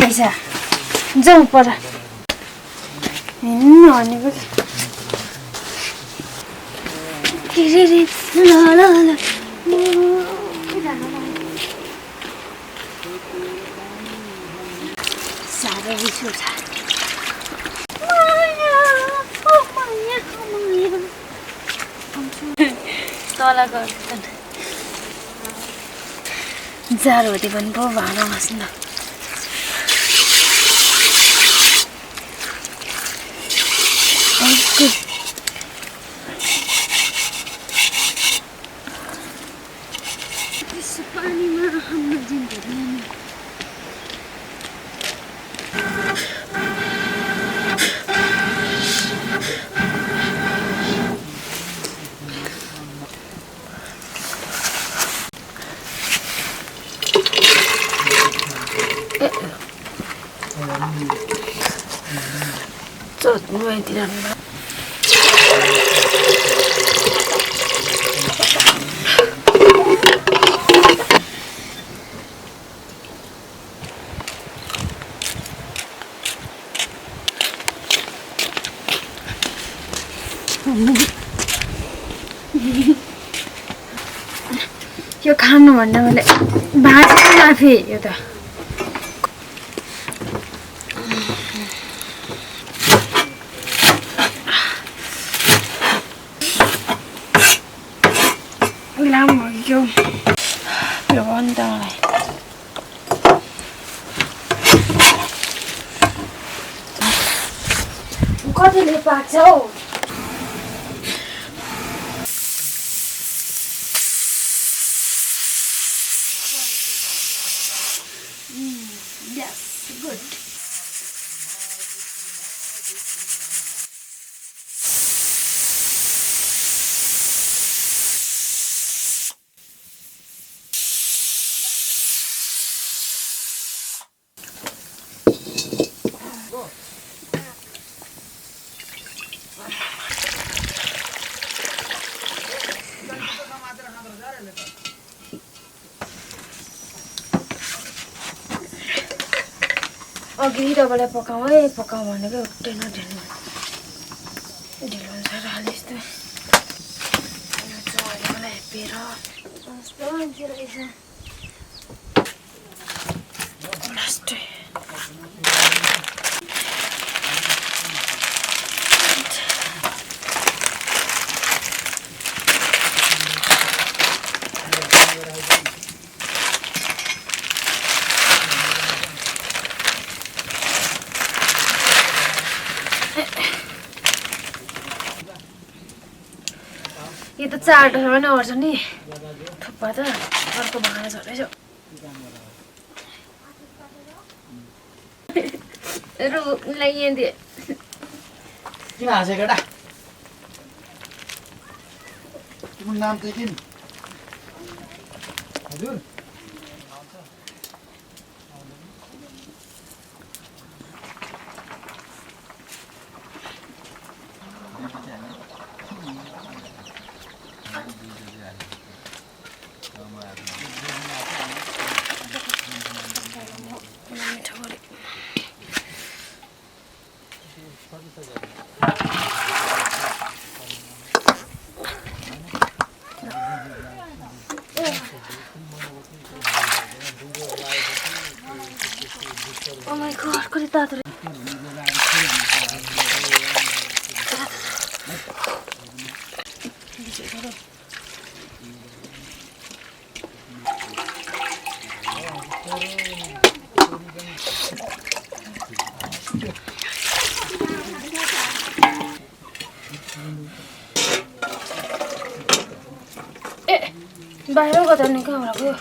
रहेछ जाउँ पर हिँड्नु भनेको के रे रे ल ल ल साह्रै रिस उठ्छ तल गर्छन् जाडो हुँदै पनि पो भाँडा बस्नु पानीमा हाम्रो जिन्दगी चोट्नुतिर यो खानु भन्दा मैले भाँचेको माफी यो त लामो भयो यो अन्त मलाई कतिले पाक्छ हौ Yes, good. अघि तपाईँलाई पकाउँ है पकाउँ भनेको उठ्दैन ढिलो ढिलो हुन्छ र यस्तो मलाई हेपेर कस्तो मान्छे रहेछ लास्टै यो त चारवटा पनि ओर्छ नि थुक्पा त अर्को भाँडा झरेछ रुलाई यहाँ दिए किन हाँसेको केटा तिम्रो नाम चाहिँ किन हजुर Oh my god, kali tato. बाहिर कता नि कहाँ गयो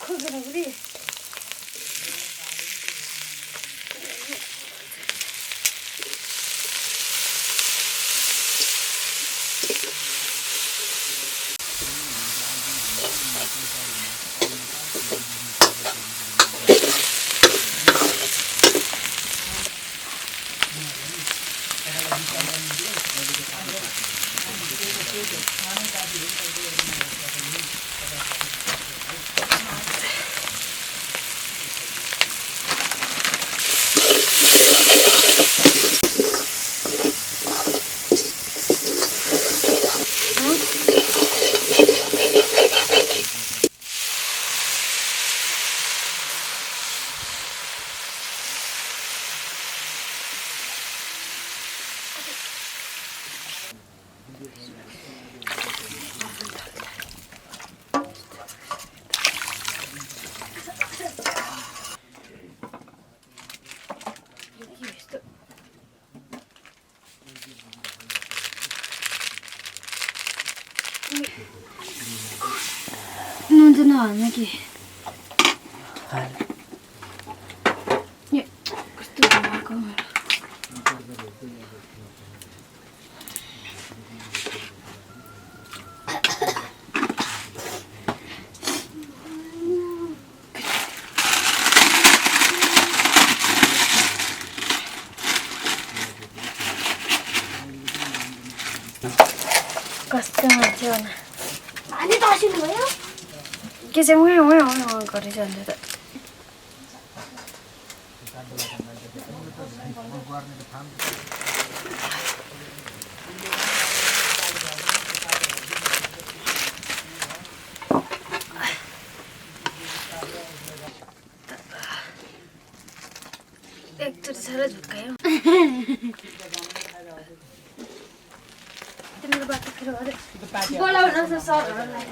खोकेर नुन चाहिँ नहाल्नु कि कस्तो भएको कस्तो मान्छे हो न अनि तसिनु भयो के चाहिँ उहाँ गरेछ अन्त त एकचोटि साह्रै झुक्कायो तिम्रो बाटो फेरि बोलाउन सरहरूलाई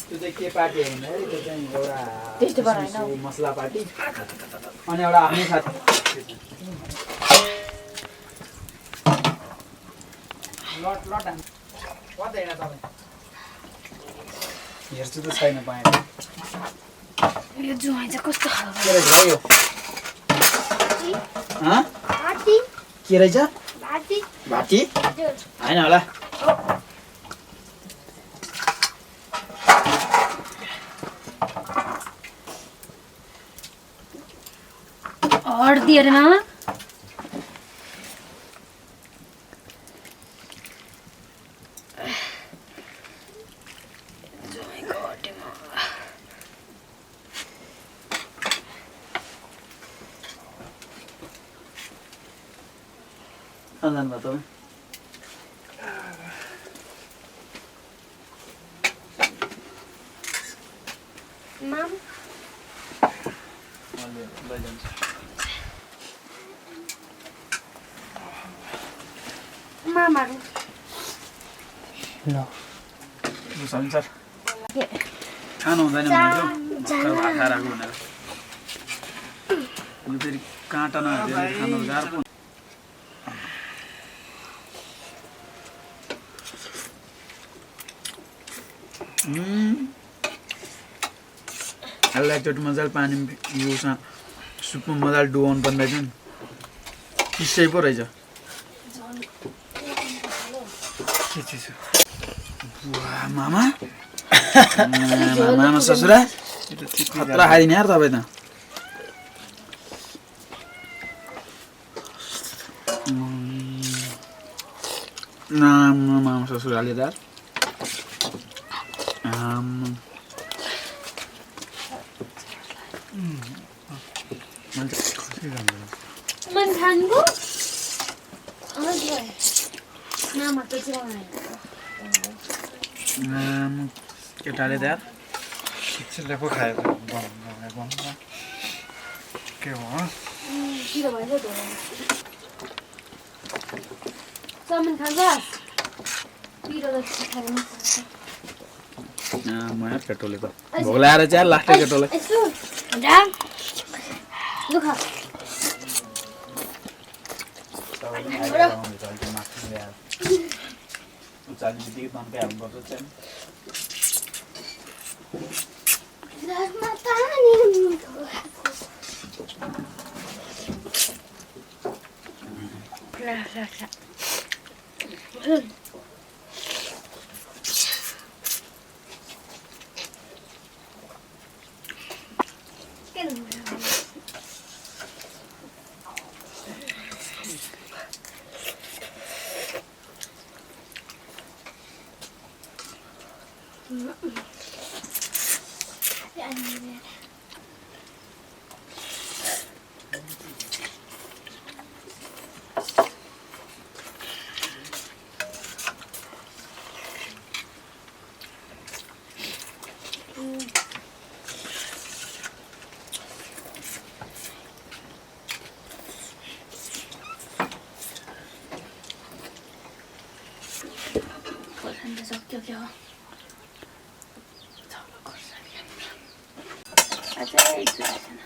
त्यो चाहिँ के पार्टी हो भन्दाखेरि त्यो चाहिँ एउटा मसला पार्टी अनि एउटा आफ्नै साथी हेर्छु त छैन पाएँ यो जुवाई चाहिँ कस्तो खालको के रहेछ यो के रहेछ भाटी होइन होला हर्दी अरे मामा जानुभयो तपाईँ लैजान्छ मामाहरू ल सर खानु हुँदैन भने भर्खर भात खाएर आएको भनेर यो फेरि काँटा नहालेर खानु गाह्रो पो यसलाई एकचोटि मजाले पानी उसँग सुपमा मजाले डुबाउनु पर्ने रहेछ नि पिसै पो रहेछ के चिज मामा मामा ससुरा खतरा खाइदिने यार तपाईँ त मामा ससुराले त मन खानुको मामा त चाहिँ केटाले त यार चिल्ले पो खाएको के हो किरो भएछ त चाउमिन खान्छस् पिरो त खानु म यार केटोले त भोक लगाएर चाहिँ यार लास्टै केटोले यसो डाङ लु खा उचाल्ने बित्तिकै तन्काइ हाल्नुपर्छ चाहिँ लास्टमा पानी सक्यो क्या अझै